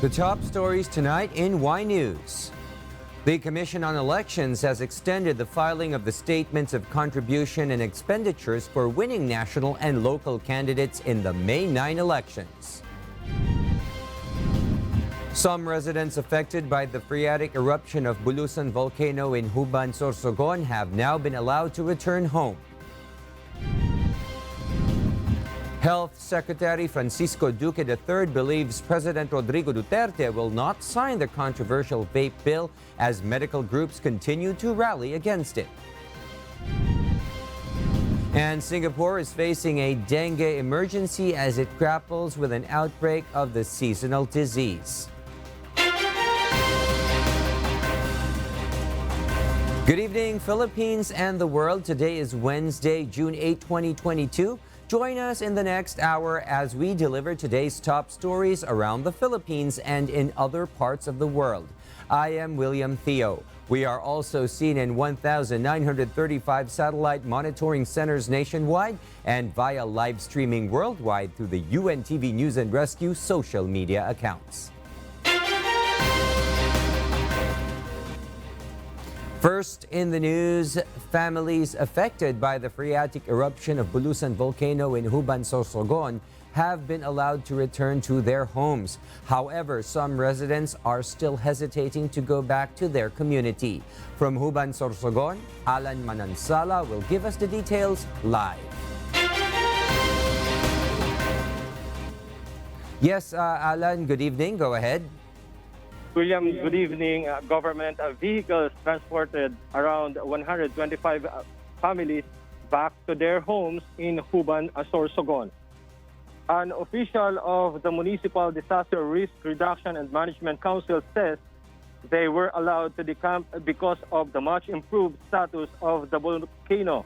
The top stories tonight in Y News. The Commission on Elections has extended the filing of the statements of contribution and expenditures for winning national and local candidates in the May 9 elections. Some residents affected by the phreatic eruption of Bulusan Volcano in Huban, Sorsogon have now been allowed to return home. Health Secretary Francisco Duque III believes President Rodrigo Duterte will not sign the controversial Vape Bill as medical groups continue to rally against it. And Singapore is facing a dengue emergency as it grapples with an outbreak of the seasonal disease. Good evening, Philippines and the world. Today is Wednesday, June 8, 2022. Join us in the next hour as we deliver today's top stories around the Philippines and in other parts of the world. I am William Theo. We are also seen in 1,935 satellite monitoring centers nationwide and via live streaming worldwide through the UNTV News and Rescue social media accounts. First in the news, families affected by the phreatic eruption of Bulusan Volcano in Huban, Sorsogon have been allowed to return to their homes. However, some residents are still hesitating to go back to their community. From Huban, Sorsogon, Alan Manansala will give us the details live. Yes, Alan, good evening. Go ahead. William, good evening. Government vehicles transported around 125 families back to their homes in Huban, Sorsogon. An official of the Municipal Disaster Risk Reduction and Management Council says they were allowed to decamp because of the much improved status of the volcano.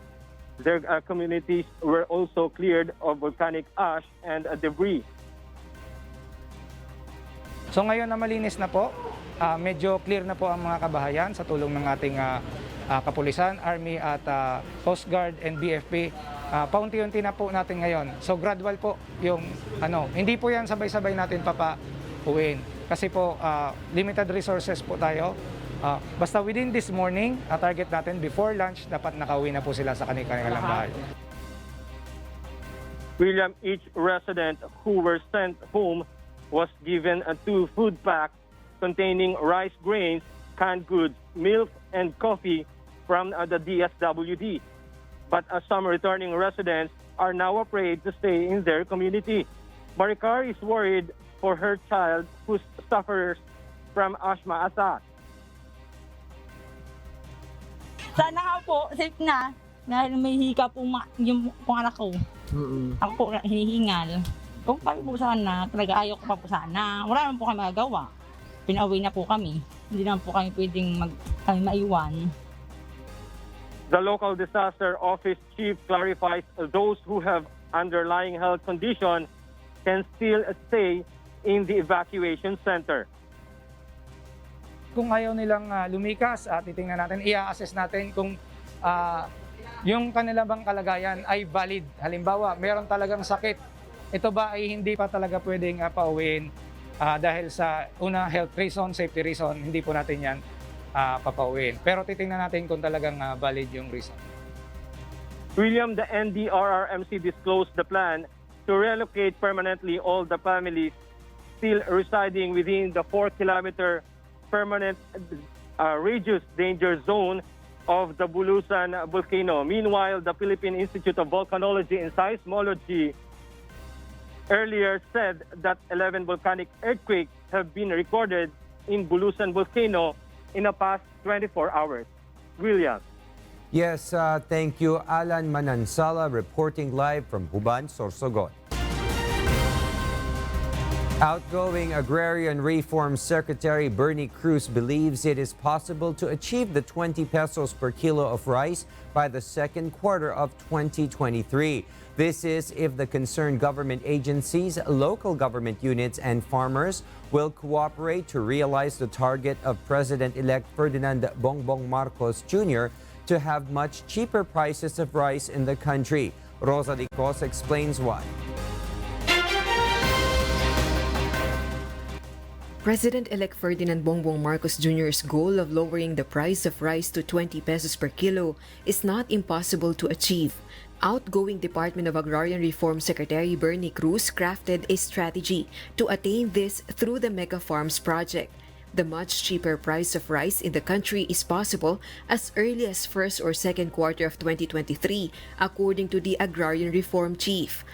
Their communities were also cleared of volcanic ash and debris. So ngayon na malinis na po, medyo clear na po ang mga kabahayan sa tulong ng ating kapulisan, Army at Coast Guard and BFP. Paunti-unti na po natin ngayon. So gradual po yung hindi po yan sabay-sabay natin papauwiin. Kasi po limited resources po tayo. Basta within this morning, target natin before lunch, dapat nakauwi na po sila sa kanilang bahay. William, each resident who were sent home was given 2 food packs containing rice grains, canned goods, milk, and coffee from the DSWD. But some returning residents are now afraid to stay in their community. Maricar is worried for her child who suffers from asthma attack. Sana nga po, safe na. Dahil may hika po yung anak ko. Ako po hinihingal. Kung kami po sana, talaga ayaw ko pa po sana. Wala naman po kami magagawa. Pinauwi na po kami. Hindi naman po kami pwedeng maiwan. The local disaster office chief clarifies those who have underlying health condition can still stay in the evacuation center. Kung ayaw nilang lumikas, titingnan natin, i-assess natin kung yung kanila bang kalagayan ay valid. Halimbawa, meron talagang sakit. Ito ba ay hindi pa talaga pwedeng pauwiin dahil sa health reason, safety reason, hindi po natin yan papauwiin. Pero titingnan natin kung talagang valid yung reason. William, the NDRRMC disclosed the plan to relocate permanently all the families still residing within the 4-kilometer permanent radius danger zone of the Bulusan Volcano. Meanwhile, the Philippine Institute of Volcanology and Seismology earlier said that 11 volcanic earthquakes have been recorded in Bulusan Volcano in the past 24 hours. William. Yes, thank you, Alan Manansala, reporting live from Huban, Sorsogon. Outgoing Agrarian Reform Secretary Bernie Cruz believes it is possible to achieve the 20 pesos per kilo of rice by the second quarter of 2023. This is if the concerned government agencies, local government units, and farmers will cooperate to realize the target of President-elect Ferdinand Bongbong Marcos Jr. to have much cheaper prices of rice in the country. Rosa Dicos explains why. President-elect Ferdinand Bongbong Marcos Jr.'s goal of lowering the price of rice to 20 pesos per kilo is not impossible to achieve. Outgoing Department of Agrarian Reform Secretary Bernie Cruz crafted a strategy to attain this through the Mega Farms project. The much cheaper price of rice in the country is possible as early as first or second quarter of 2023, according to the Agrarian Reform Chief.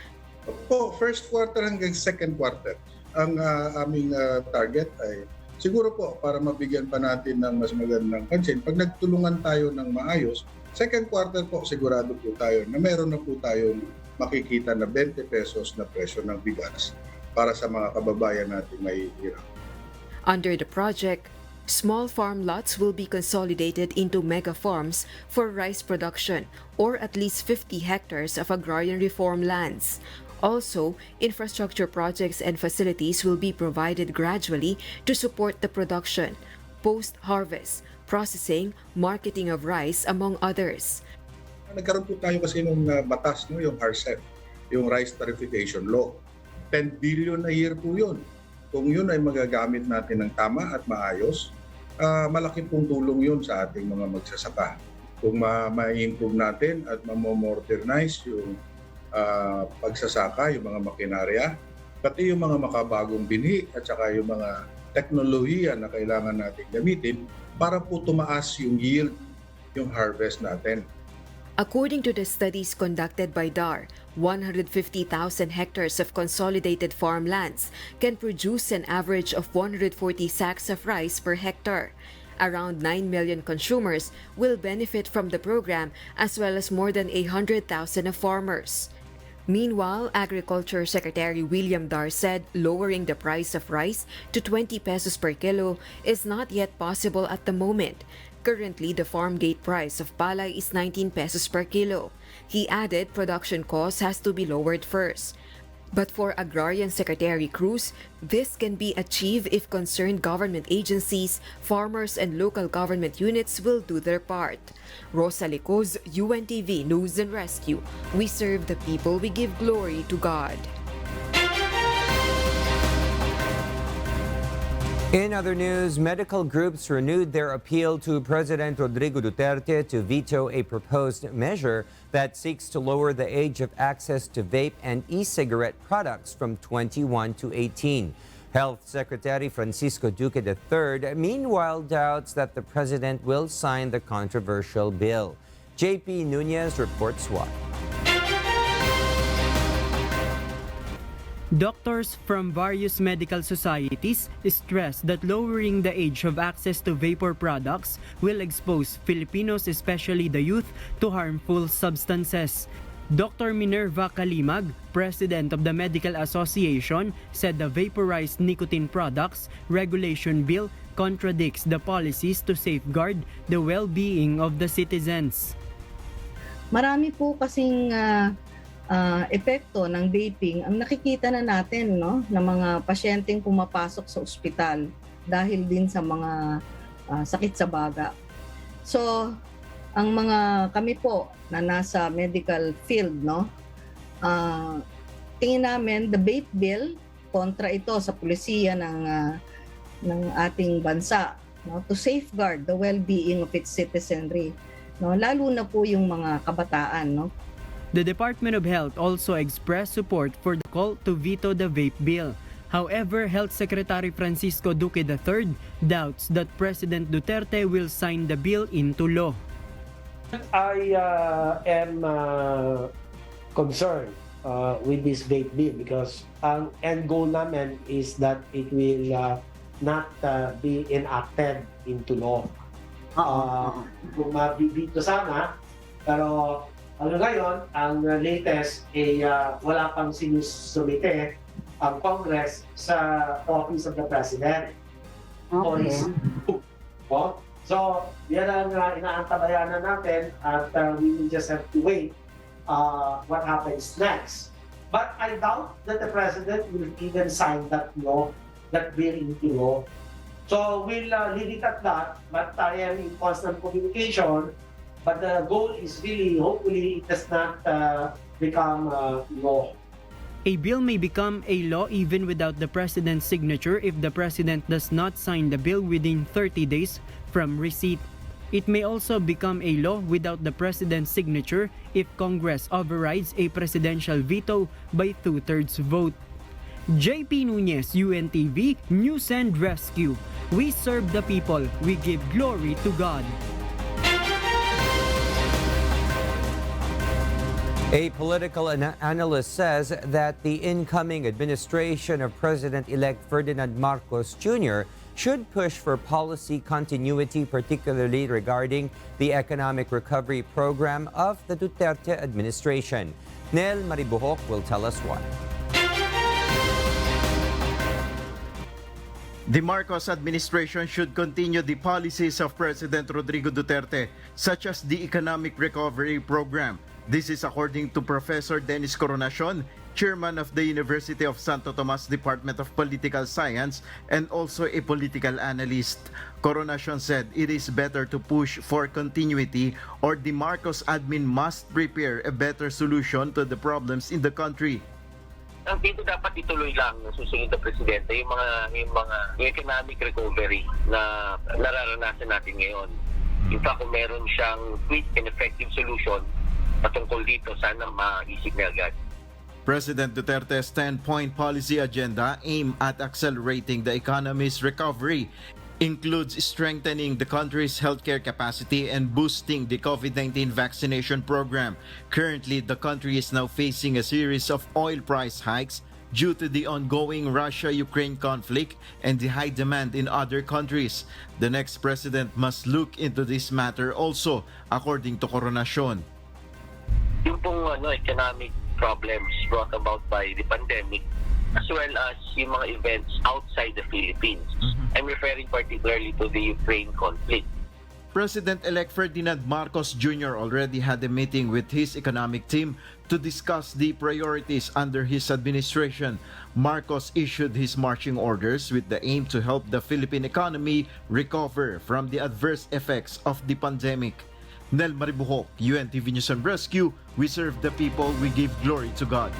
Po, first quarter hanggang second quarter. Ang aming target ay siguro po para mabigyan pa natin ng mas magandang pansin. Pag nagtulungan tayo ng maayos, second quarter po sigurado po tayo na meron na po tayong makikita na 20 pesos na presyo ng bigas para sa mga kababayan natin may hirap. Under the project, small farm lots will be consolidated into mega farms for rice production or at least 50 hectares of agrarian reform lands. Also, infrastructure projects and facilities will be provided gradually to support the production, post-harvest, processing, marketing of rice, among others. Nagkaroon po tayo kasi ng batas, no, yung RCEP, yung Rice Tarification Law. 10 billion a year po yun. Kung yun ay magagamit natin ng tama at maayos, malaki pong tulong yun sa ating mga magsasaka. Kung ma-improve natin at ma-modernize yung pagsasaka, yung mga makinarya, pati yung mga makabagong binhi at saka yung mga teknolohiya na kailangan natin gamitin para po tumaas yung yield, yung harvest natin. According to the studies conducted by DAR, 150,000 hectares of consolidated farmlands can produce an average of 140 sacks of rice per hectare. Around 9 million consumers will benefit from the program, as well as more than 100,000 of farmers. Meanwhile, Agriculture Secretary William Dar said lowering the price of rice to 20 pesos per kilo is not yet possible at the moment. Currently, the farm gate price of palay is 19 pesos per kilo. He added production costs has to be lowered first. But for Agrarian Secretary Cruz, this can be achieved if concerned government agencies, farmers, and local government units will do their part. Rosa Licoz, UNTV News and Rescue. We serve the people, we give glory to God. In other news, medical groups renewed their appeal to President Rodrigo Duterte to veto a proposed measure that seeks to lower the age of access to vape and e-cigarette products from 21 to 18. Health Secretary Francisco Duque III, meanwhile, doubts that the president will sign the controversial bill. JP Nunez reports why. Doctors from various medical societies stress that lowering the age of access to vapor products will expose Filipinos, especially the youth, to harmful substances. Dr. Minerva Kalimag, president of the Medical Association, said the vaporized nicotine products regulation bill contradicts the policies to safeguard the well-being of the citizens. Marami po kasing epekto ng vaping ang nakikita na natin, no, ng mga pasyenteng pumapasok sa ospital dahil din sa mga sakit sa baga. So, ang mga kami po na nasa medical field, no, tingin namin the Vape Bill kontra ito sa pulisiya ng ating bansa, no, to safeguard the well-being of its citizenry, no, lalo na po yung mga kabataan, no. The Department of Health also expressed support for the call to veto the Vape Bill. However, Health Secretary Francisco Duque III doubts that President Duterte will sign the bill into law. I am concerned with this Vape Bill because ang end goal namin is that it will not be enacted into law. Kung mabibito sana, pero ngayon, ang latest ay wala pang sinusumite ang Congress sa Office of the President. Okay. So, yan ang inaantabayanan natin at we will just have to wait what happens next. But I doubt that the President will even sign that law, that bill into law. So, we'll leave it at that, but I am in constant communication. But the goal is really, hopefully, it does not become law. A bill may become a law even without the president's signature if the president does not sign the bill within 30 days from receipt. It may also become a law without the president's signature if Congress overrides a presidential veto by 2/3 vote. JP Nunez, UNTV, News and Rescue. We serve the people. We give glory to God. A political analyst says that the incoming administration of President-elect Ferdinand Marcos Jr. should push for policy continuity, particularly regarding the economic recovery program of the Duterte administration. Nel Maribuhok will tell us why. The Marcos administration should continue the policies of President Rodrigo Duterte, such as the economic recovery program. This is according to Professor Dennis Coronacion, chairman of the University of Santo Tomas Department of Political Science and also a political analyst. Coronacion said it is better to push for continuity or the Marcos admin must prepare a better solution to the problems in the country. Ang dito dapat ituloy lang ng susunod na presidente yung economic recovery na nararanasan natin ngayon. In fact, kung meron siyang quick and effective solution patungkol dito, sana maisip niya agad. President Duterte's 10-point policy agenda aimed at accelerating the economy's recovery includes strengthening the country's healthcare capacity and boosting the COVID-19 vaccination program. Currently, the country is now facing a series of oil price hikes due to the ongoing Russia-Ukraine conflict and the high demand in other countries. The next president must look into this matter also, according to Coronacion. Yung pong economic problems brought about by the pandemic as well as yung mga events outside the Philippines. I'm referring particularly to the Ukraine conflict. President-elect Ferdinand Marcos Jr. already had a meeting with his economic team to discuss the priorities under his administration. Marcos issued his marching orders with the aim to help the Philippine economy recover from the adverse effects of the pandemic. Nel Maribuhok, UNTV News and Rescue. We serve the people, we give glory to God.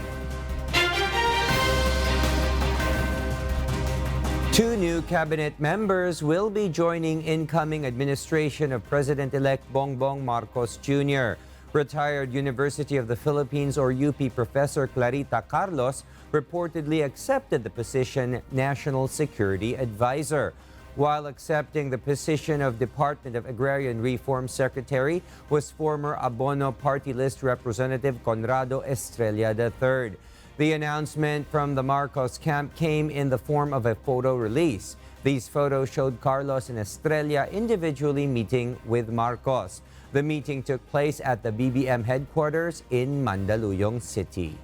Two new cabinet members will be joining incoming administration of President-elect Bongbong Marcos Jr. Retired University of the Philippines or UP Professor Clarita Carlos reportedly accepted the position National Security Advisor. While accepting the position of Department of Agrarian Reform Secretary was former Abono Party List Representative Conrado Estrella III. The announcement from the Marcos camp came in the form of a photo release. These photos showed Carlos and Estrella individually meeting with Marcos. The meeting took place at the BBM headquarters in Mandaluyong City.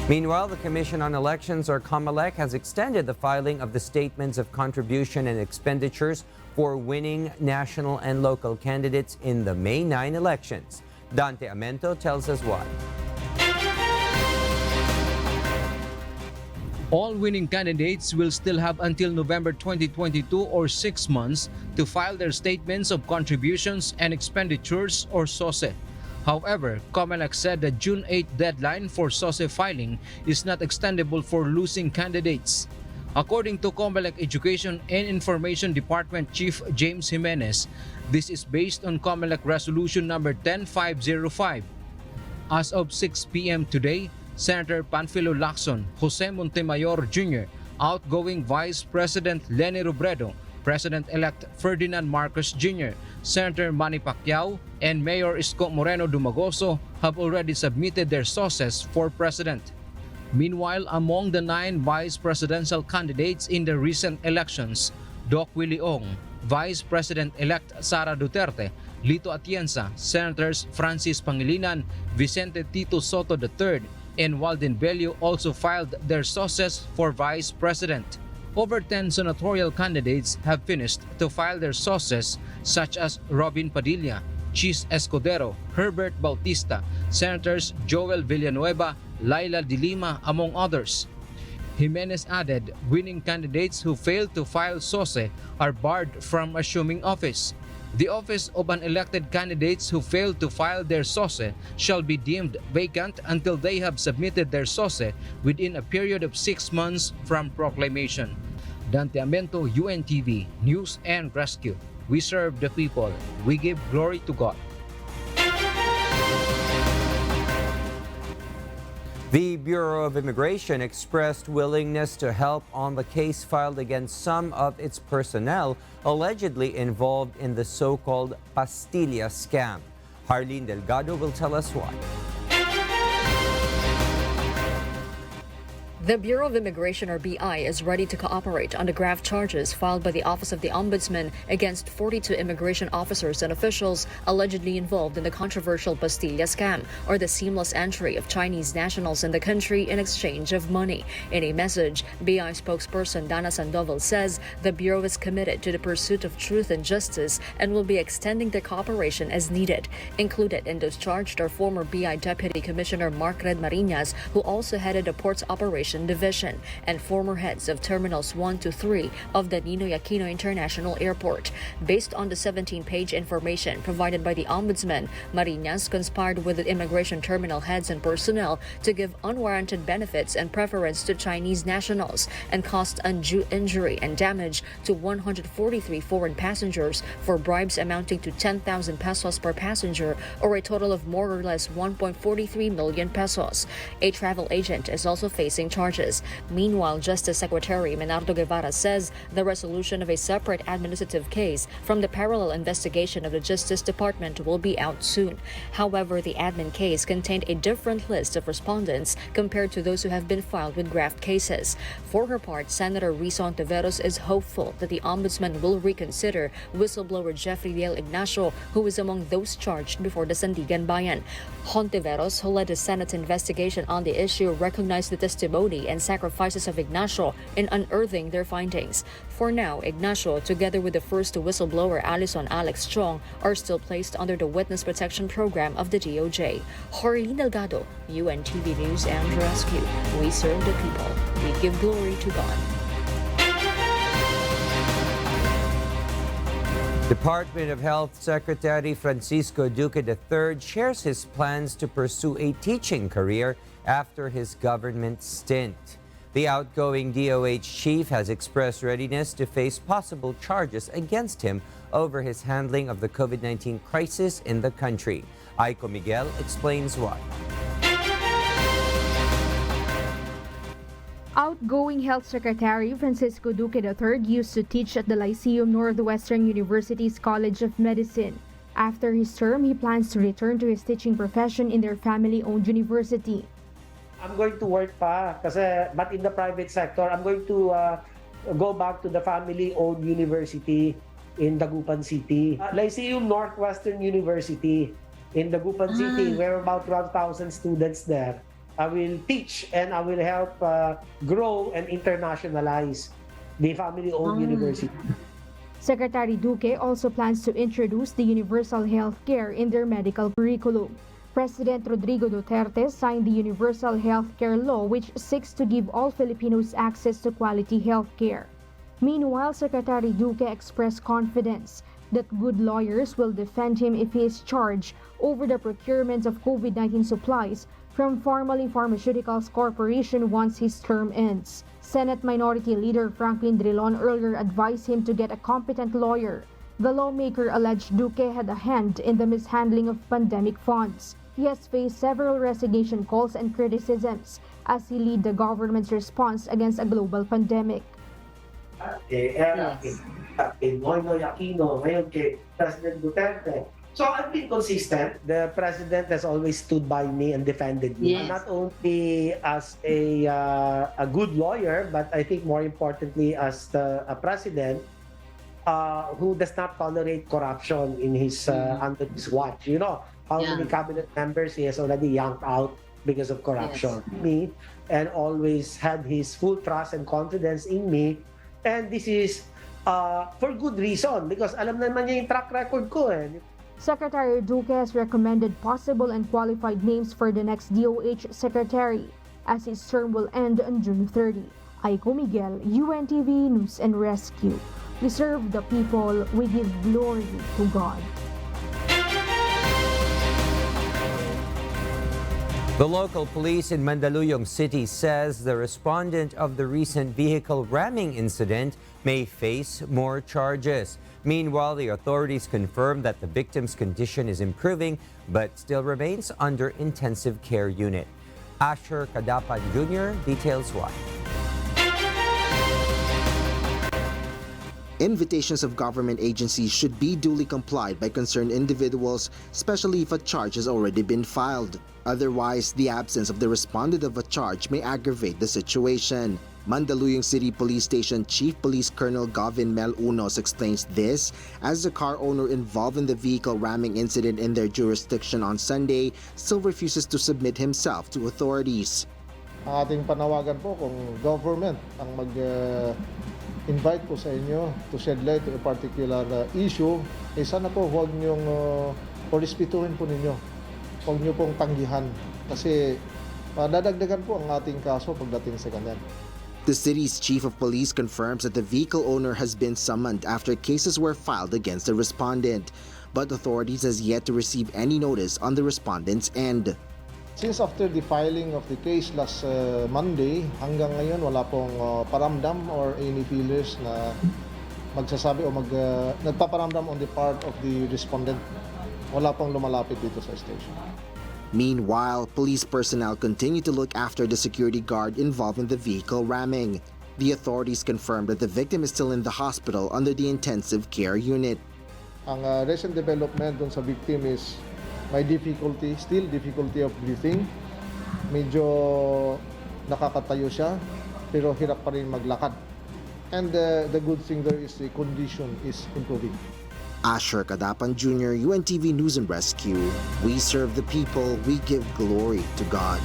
Meanwhile, the Commission on Elections, or COMELEC, has extended the filing of the statements of contribution and expenditures for winning national and local candidates in the May 9 elections. Dante Amento tells us why. All winning candidates will still have until November 2022 or 6 months to file their statements of contributions and expenditures or SOSE. However, COMELEC said the June 8 deadline for SOSE filing is not extendable for losing candidates. According to COMELEC Education and Information Department Chief James Jimenez, this is based on COMELEC Resolution number 10505. As of 6 p.m. today, Senator Panfilo Lacson, Jose Montemayor Jr., outgoing Vice President Leni Robredo, President-elect Ferdinand Marcos Jr., Senator Manny Pacquiao, and Mayor Isko Moreno Dumagoso have already submitted their SOSEs for President. Meanwhile, among the 9 vice presidential candidates in the recent elections, Doc Willie Ong, Vice President-elect Sara Duterte, Lito Atienza, Senators Francis Pangilinan, Vicente Tito Soto III, and Walden Bello also filed their SOSEs for Vice President. Over 10 senatorial candidates have finished to file their SOSEs, such as Robin Padilla, Chis Escudero, Herbert Bautista, Senators Joel Villanueva, Laila de Lima, among others. Jimenez added, winning candidates who failed to file SOSE are barred from assuming office. The office of unelected candidates who fail to file their SOSE shall be deemed vacant until they have submitted their SOSE within a period of 6 months from proclamation. Dante Amento, UNTV, News and Rescue. We serve the people. We give glory to God. The Bureau of Immigration expressed willingness to help on the case filed against some of its personnel allegedly involved in the so-called Pastilla scam. Harleen Delgado will tell us why. The Bureau of Immigration, or BI, is ready to cooperate on the graft charges filed by the Office of the Ombudsman against 42 immigration officers and officials allegedly involved in the controversial Pastilla scam, or the seamless entry of Chinese nationals in the country in exchange of money. In a message, BI spokesperson Dana Sandoval says the Bureau is committed to the pursuit of truth and justice and will be extending their cooperation as needed. Included in those charged are former BI Deputy Commissioner Mark Red Marinas, who also headed the Ports Operation Division, and former heads of Terminals 1 to 3 of the Ninoy Aquino International Airport. Based on the 17-page information provided by the Ombudsman, Marinas conspired with the immigration terminal heads and personnel to give unwarranted benefits and preference to Chinese nationals and caused undue injury and damage to 143 foreign passengers for bribes amounting to 10,000 pesos per passenger, or a total of more or less 1.43 million pesos. A travel agent is also facing charges. Meanwhile, Justice Secretary Menardo Guevara says the resolution of a separate administrative case from the parallel investigation of the Justice Department will be out soon. However, the admin case contained a different list of respondents compared to those who have been filed with graft cases. For her part, Senator Risa Hontiveros is hopeful that the Ombudsman will reconsider whistleblower Jeffrey Dale Ignacio, who is among those charged before the Sandigan Bayan. Hontiveros, who led the Senate investigation on the issue, recognized the testimony and sacrifices of Ignacio in unearthing their findings. For now, Ignacio, together with the first whistleblower Alison Alex Chong, are still placed under the Witness Protection Program of the DOJ. Harleen Delgado, UNTV News and Rescue. We serve the people. We give glory to God. Department of Health Secretary Francisco Duque III shares his plans to pursue a teaching career after his government stint. The outgoing DOH chief has expressed readiness to face possible charges against him over his handling of the COVID-19 crisis in the country. Aiko Miguel explains why. Outgoing Health Secretary Francisco Duque III used to teach at the Lyceum Northwestern University's College of Medicine. After his term, he plans to return to his teaching profession in their family-owned university. I'm going to work pa, but in the private sector. I'm going to go back to the family-owned university in Dagupan City. Lyceum Northwestern University in Dagupan City. We're about 12,000 students there. I will teach and I will help grow and internationalize the family-owned university. Secretary Duque also plans to introduce the universal health care in their medical curriculum. President Rodrigo Duterte signed the Universal Health Care Law, which seeks to give all Filipinos access to quality health care. Meanwhile, Secretary Duque expressed confidence that good lawyers will defend him if he is charged over the procurement of COVID-19 supplies from Farmally Pharmaceuticals Corporation once his term ends. Senate Minority Leader Franklin Drilon earlier advised him to get a competent lawyer. The lawmaker alleged Duque had a hand in the mishandling of pandemic funds. He has faced several resignation calls and criticisms as he lead the government's response against a global pandemic. Noynoy Aquino, ngayon kay President Duterte. So I've been consistent. The President has always stood by me and defended me. Yes. Not only as a good lawyer, but I think more importantly as a President who does not tolerate corruption in his under his watch. You know how many cabinet members he has already yanked out because of corruption. Yes. Me, and always had his full trust and confidence in me. And this is for good reason because alam naman niya yung track record ko eh. Secretary Duque has recommended possible and qualified names for the next DOH secretary as his term will end on June 30. Aiko Miguel, UNTV News and Rescue. We serve the people, we give glory to God. The local police in Mandaluyong City says the respondent of the recent vehicle ramming incident may face more charges. Meanwhile, the authorities confirm that the victim's condition is improving but still remains under intensive care unit. Asher Kadapan Jr. details why. Invitations of government agencies should be duly complied by concerned individuals, especially if a charge has already been filed. Otherwise, the absence of the respondent of a charge may aggravate the situation. Mandaluyong City Police Station Chief Police Colonel Gavin Mel Unos explains this as the car owner involved in the vehicle ramming incident in their jurisdiction on Sunday still refuses to submit himself to authorities. Ang ating panawagan po kung government ang invite po sa inyo to shed light to a particular issue, sana po huwag niyong respetuhin po ninyo. Huwag niyo pong tanggihan kasi dadagdagan po ang ating kaso pagdating sa ganyan. The city's chief of police confirms that the vehicle owner has been summoned after cases were filed against the respondent, but authorities has yet to receive any notice on the respondent's end. Since after the filing of the case last Monday, hanggang ngayon wala pong paramdam or any feelers na magsasabi o nagpaparamdam on the part of the respondent. Wala pong lumalapit dito sa station. Meanwhile, police personnel continue to look after the security guard involved in the vehicle ramming. The authorities confirmed that the victim is still in the hospital under the intensive care unit. Ang recent development dun sa victim is may still difficulty of breathing. Medyo nakakatayo siya, pero hirap pa rin maglakad. And the good thing there is the condition is improving. Asher Kadapan Jr., UNTV News and Rescue. We serve the people, we give glory to God.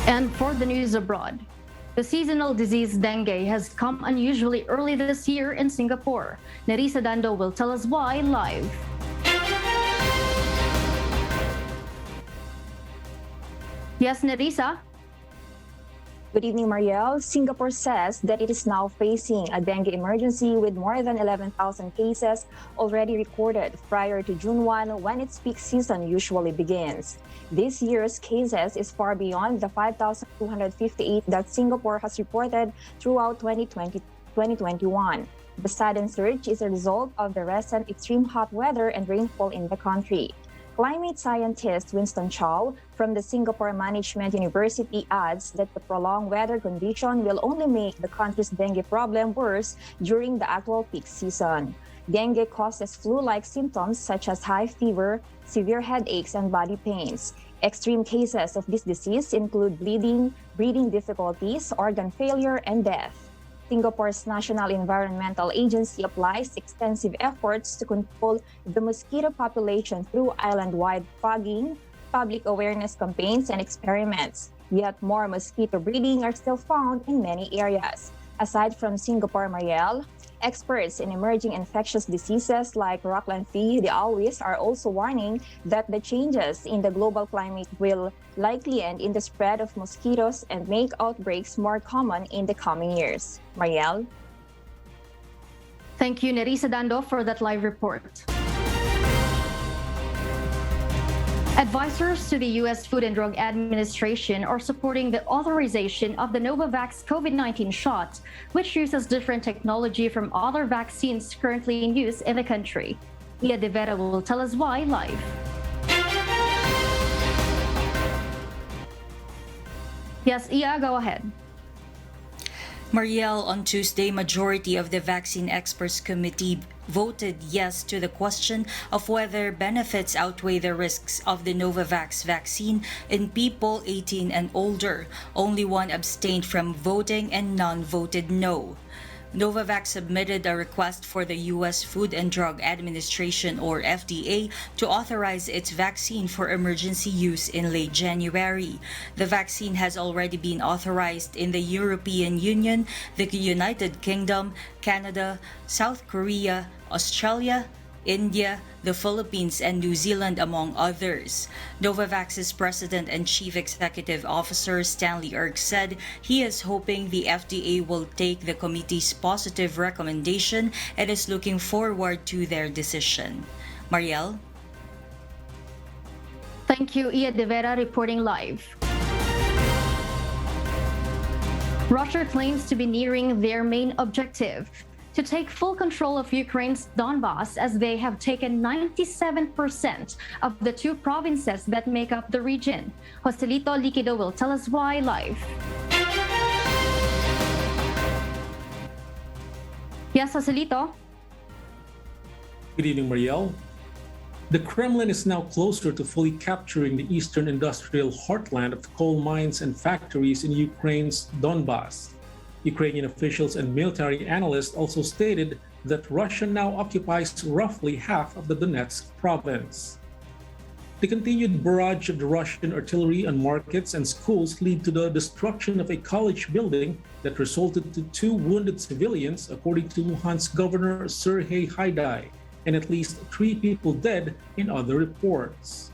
And for the news abroad, the seasonal disease dengue has come unusually early this year in Singapore. Nerissa Dando will tell us why live. Yes, Nerissa? Good evening, Marielle. Singapore says that it is now facing a dengue emergency with more than 11,000 cases already recorded prior to June 1 when its peak season usually begins. This year's cases is far beyond the 5,258 that Singapore has reported throughout 2021. The sudden surge is a result of the recent extreme hot weather and rainfall in the country. Climate scientist Winston Chow from the Singapore Management University adds that the prolonged weather condition will only make the country's dengue problem worse during the actual peak season. Dengue causes flu-like symptoms such as high fever, severe headaches, and body pains. Extreme cases of this disease include bleeding, breathing difficulties, organ failure, and death. Singapore's National Environmental Agency applies extensive efforts to control the mosquito population through island-wide fogging, public awareness campaigns, and experiments. Yet more mosquito breeding are still found in many areas. Aside from Singapore, Marielle, experts in emerging infectious diseases like Rockland flea, the always are also warning that the changes in the global climate will likely end in the spread of mosquitoes and make outbreaks more common in the coming years. Marielle? Thank you, Nerissa Dando, for that live report. Advisors to the U.S. Food and Drug Administration are supporting the authorization of the Novavax COVID-19 shot, which uses different technology from other vaccines currently in use in the country. Ia De Vera will tell us why live. Yes, Ia, go ahead. Marielle, on Tuesday, majority of the Vaccine Experts Committee voted yes to the question of whether benefits outweigh the risks of the Novavax vaccine in people 18 and older. Only one abstained from voting and none voted no. Novavax submitted a request for the U.S. Food and Drug Administration, or FDA, to authorize its vaccine for emergency use in late January. The vaccine has already been authorized in the European Union, the United Kingdom, Canada, South Korea, Australia, India, the Philippines, and New Zealand, among others. Novavax's President and Chief Executive Officer Stanley Erck said he is hoping the FDA will take the committee's positive recommendation and is looking forward to their decision. Mariel? Thank you, Ia De Vera, reporting live. Russia claims to be nearing their main objective, to take full control of Ukraine's Donbas, as they have taken 97% of the 2 provinces that make up the region. Joselito Liquido will tell us why live. Yes, Joselito? Good evening, Mariel. The Kremlin is now closer to fully capturing the eastern industrial heartland of coal mines and factories in Ukraine's Donbas. Ukrainian officials and military analysts also stated that Russia now occupies roughly half of the Donetsk province. The continued barrage of the Russian artillery on markets and schools lead to the destruction of a college building that resulted to 2 wounded civilians, according to Luhansk Governor Serhiy Haidai, and at least 3 people dead in other reports.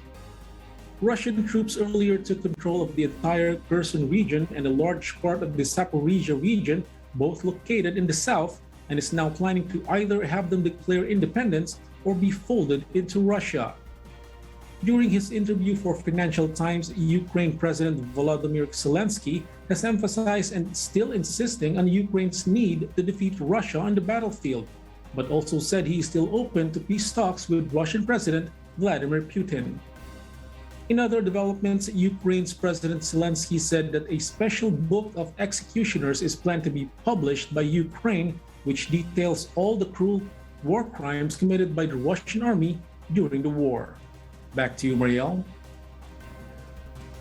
Russian troops earlier took control of the entire Kherson region and a large part of the Zaporizhia region, both located in the south, and is now planning to either have them declare independence or be folded into Russia. During his interview for Financial Times, Ukraine President Volodymyr Zelensky has emphasized and still insisting on Ukraine's need to defeat Russia on the battlefield, but also said he is still open to peace talks with Russian President Vladimir Putin. In other developments, Ukraine's President Zelensky said that a special book of executioners is planned to be published by Ukraine, which details all the cruel war crimes committed by the Russian army during the war. Back to you, Mariel.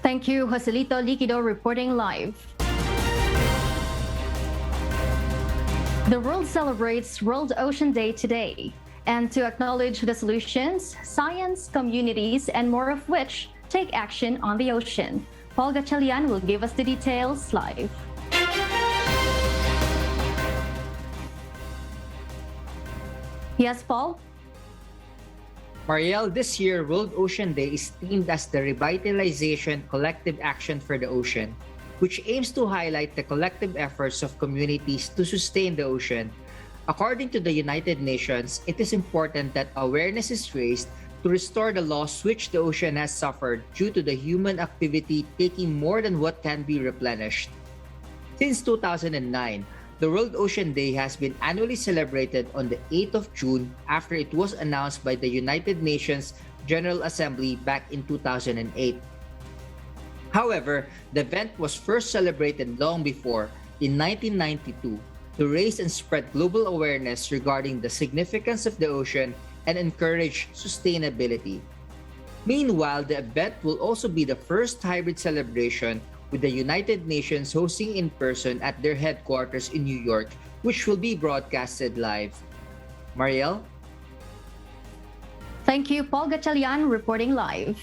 Thank you, Joselito Liquido, reporting live. The world celebrates World Ocean Day today, and to acknowledge the solutions, science, communities, and more of which take action on the ocean. Paul Gatchalian will give us the details live. Yes, Paul? Mariel, this year, World Ocean Day is themed as the Revitalization Collective Action for the Ocean, which aims to highlight the collective efforts of communities to sustain the ocean. According to the United Nations, it is important that awareness is raised to restore the loss which the ocean has suffered due to the human activity taking more than what can be replenished. Since 2009, the World Ocean Day has been annually celebrated on the 8th of June after it was announced by the United Nations General Assembly back in 2008. However, the event was first celebrated long before, in 1992, to raise and spread global awareness regarding the significance of the ocean and encourage sustainability. Meanwhile, the event will also be the first hybrid celebration, with the United Nations hosting in person at their headquarters in New York, which will be broadcasted live. Mariel? Thank you, Paul Gatchalian, reporting live.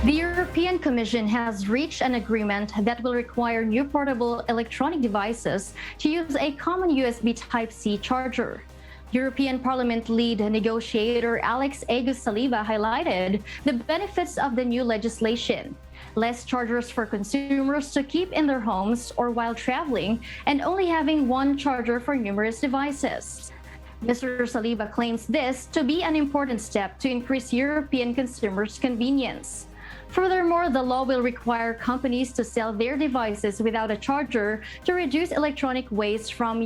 The European Commission has reached an agreement that will require new portable electronic devices to use a common USB Type-C charger. European Parliament lead negotiator Alex Agus-Saliba highlighted the benefits of the new legislation: less chargers for consumers to keep in their homes or while traveling, and only having one charger for numerous devices. Mr. Saliba claims this to be an important step to increase European consumers' convenience. Furthermore, the law will require companies to sell their devices without a charger to reduce electronic waste from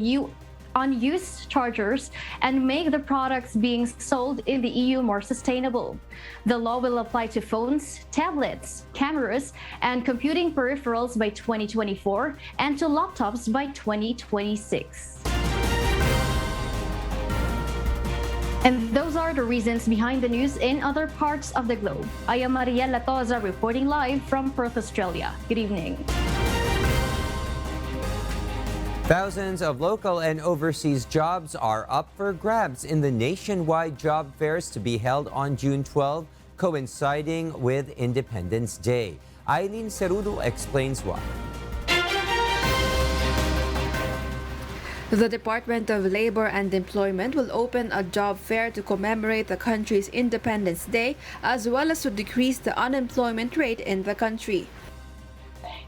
unused chargers and make the products being sold in the EU more sustainable. The law will apply to phones, tablets, cameras, and computing peripherals by 2024 and to laptops by 2026. And those are the reasons behind the news in other parts of the globe. I am Mariela Toza reporting live from Perth, Australia. Good evening. Thousands of local and overseas jobs are up for grabs in the nationwide job fairs to be held on June 12, coinciding with Independence Day. Eileen Cerudo explains why. The Department of Labor and Employment will open a job fair to commemorate the country's Independence Day as well as to decrease the unemployment rate in the country.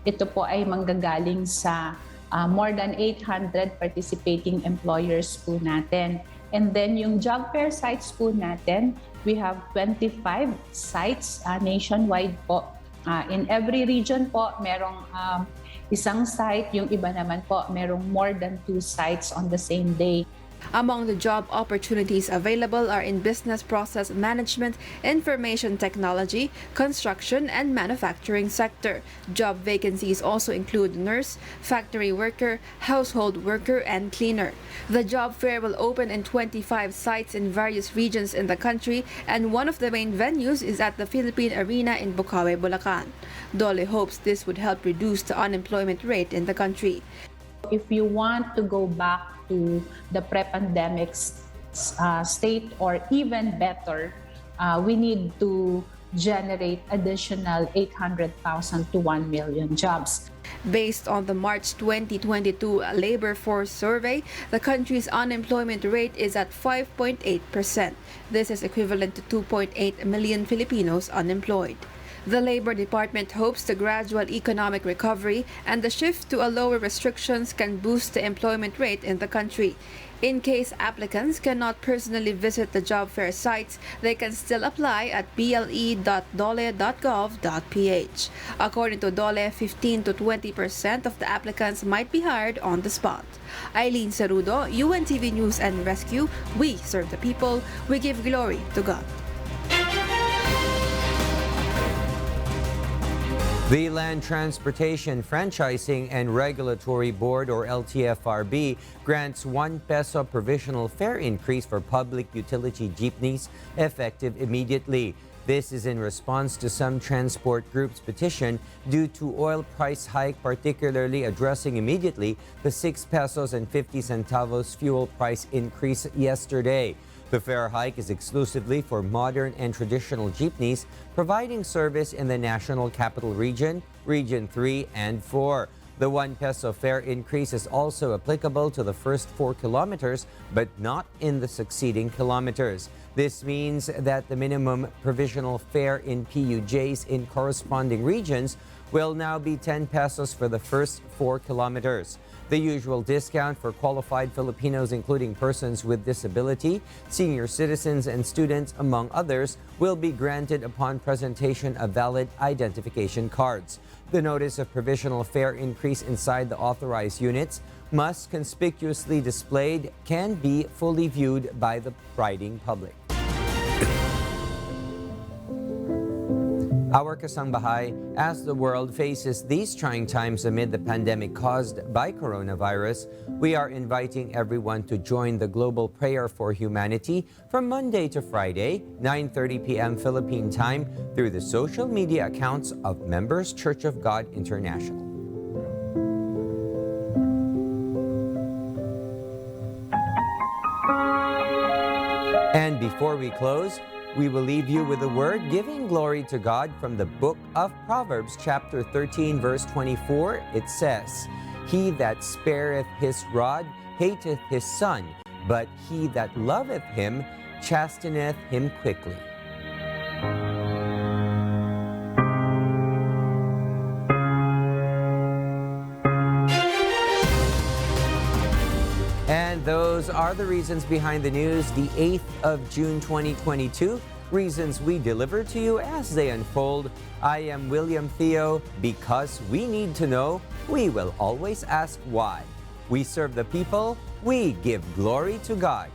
Ito po ay manggagaling sa more than 800 participating employers po natin. And then yung job fair sites po natin, we have 25 sites nationwide po. In every region po, merong isang site, yung iba naman po, merong more than 2 sites on the same day. Among the job opportunities available are in business process management, information technology, construction, and manufacturing sector. Job vacancies also include nurse, factory worker, household worker, and cleaner. The job fair will open in 25 sites in various regions in the country, and one of the main venues is at the Philippine Arena in Bukawi, Bulacan. Dole hopes this would help reduce the unemployment rate in the country. If you want to go back to the pre-pandemic state or even better, we need to generate additional 800,000 to 1 million jobs. Based on the March 2022 labor force survey, the country's unemployment rate is at 5.8%. This is equivalent to 2.8 million Filipinos unemployed. The Labor Department hopes the gradual economic recovery and the shift to a lower restrictions can boost the employment rate in the country. In case applicants cannot personally visit the job fair sites, they can still apply at ple.dole.gov.ph. According to Dole, 15 to 20% of the applicants might be hired on the spot. Eileen Cerudo, UNTV News and Rescue. We serve the people. We give glory to God. The Land Transportation Franchising and Regulatory Board, or LTFRB, grants 1 peso provisional fare increase for public utility jeepneys effective immediately. This is in response to some transport groups' petition due to oil price hike, particularly addressing immediately the 6 pesos and 50 centavos fuel price increase yesterday. The fare hike is exclusively for modern and traditional jeepneys providing service in the National Capital Region, Region 3 and 4. The 1 peso fare increase is also applicable to the first 4 kilometers, but not in the succeeding kilometers. This means that the minimum provisional fare in PUJs in corresponding regions will now be 10 pesos for the first 4 kilometers. The usual discount for qualified Filipinos, including persons with disability, senior citizens, and students, among others, will be granted upon presentation of valid identification cards. The notice of provisional fare increase inside the authorized units must conspicuously displayed, can be fully viewed by the riding public. Our kasangbahay, as the world faces these trying times amid the pandemic caused by coronavirus, we are inviting everyone to join the global prayer for humanity from Monday to Friday, 9:30 p.m. Philippine time, through the social media accounts of Members Church of God International. And before we close, we will leave you with a word giving glory to God from the book of Proverbs, chapter 13, verse 24. It says, "He that spareth his rod hateth his son, but he that loveth him chasteneth him quickly." And those are the reasons behind the news, the 8th of June 2022. Reasons we deliver to you as they unfold. I am William Theo. Because we need to know, we will always ask why. We serve the people. We give glory to God.